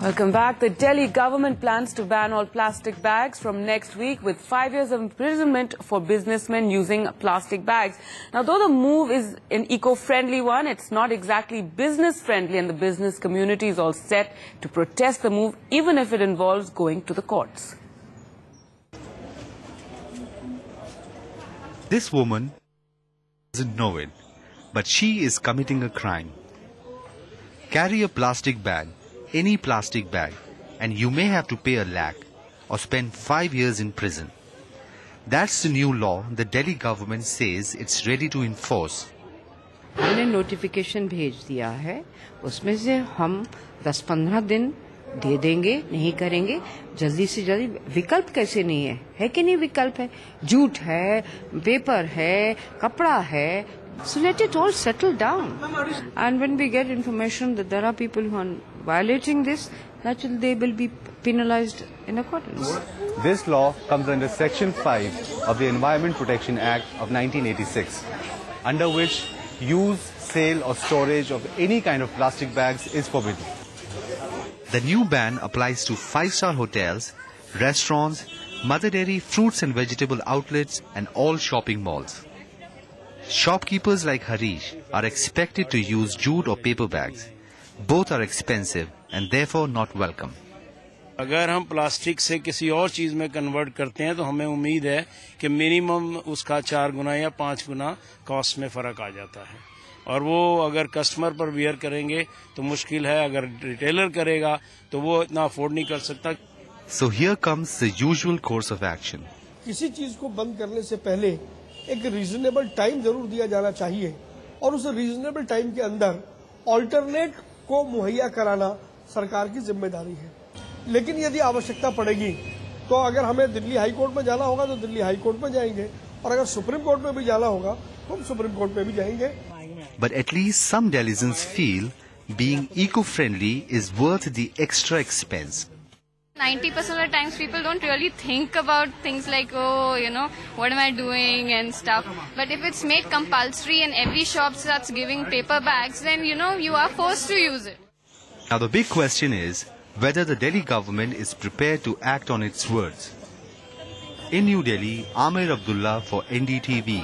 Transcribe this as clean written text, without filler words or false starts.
Welcome back. The Delhi government plans to ban all plastic bags from next week with 5 years of imprisonment for businessmen using plastic bags. Now, though the move is an eco-friendly one, it's not exactly business-friendly, and the business community is all set to protest the move, even if it involves going to the courts. This woman doesn't know it, but she is committing a crime. Carry a plastic bag, any plastic bag, and you may have to pay a lakh or spend 5 years in prison. That's the new law the Delhi government says it's ready to enforce. हमने notification भेज दिया है, उसमें से हम 10-15 दिन दे देंगे, नहीं करेंगे जल्दी से जल्दी. विकल्प कैसे नहीं है कि नहीं विकल्प है? जूट है, पेपर है, कपड़ा है. So let it all settle down. And when we get information that there are people who are violating this, naturally they will be penalized in accordance. This law comes under Section 5 of the Environment Protection Act of 1986, under which use, sale or storage of any kind of plastic bags is forbidden. The new ban applies to 5-star hotels, restaurants, Mother Dairy fruits and vegetable outlets and all shopping malls. Shopkeepers like Harish are expected to use jute or paper bags. Both are expensive and therefore not welcome. अगर हम plastic से किसी और चीज में convert करते हैं तो हमें उम्मीद है कि मिनिमम उसका 4 गुना या 5 गुना कॉस्ट में फर्क आ जाता है, और वो अगर कस्टमर पर वियर करेंगे तो मुश्किल है, अगर रिटेलर करेगा तो वो इतना अफोर्ड नहीं कर सकता. So here comes the usual course of action. किसी चीज को बंद करने से पहले एक रीजनेबल टाइम जरूर दिया जाना चाहिए, और उस रीजनेबल टाइम के अंदर ऑल्टरनेट को मुहैया कराना सरकार की जिम्मेदारी है. लेकिन यदि आवश्यकता पड़ेगी तो अगर हमें दिल्ली हाई कोर्ट में जाना होगा तो दिल्ली हाई कोर्ट में जाएंगे, और अगर सुप्रीम कोर्ट में भी जाना होगा तो हम सुप्रीम कोर्ट में भी जाएंगे. But at least some Delhians feel being eco-friendly is worth the extra expense. 90% of the times people don't really think about things like, oh, you know, what am I doing and stuff. But if it's made compulsory and every shop starts giving paper bags, then, you know, you are forced to use it. Now the big question is whether the Delhi government is prepared to act on its words. In New Delhi, Amir Abdullah for NDTV.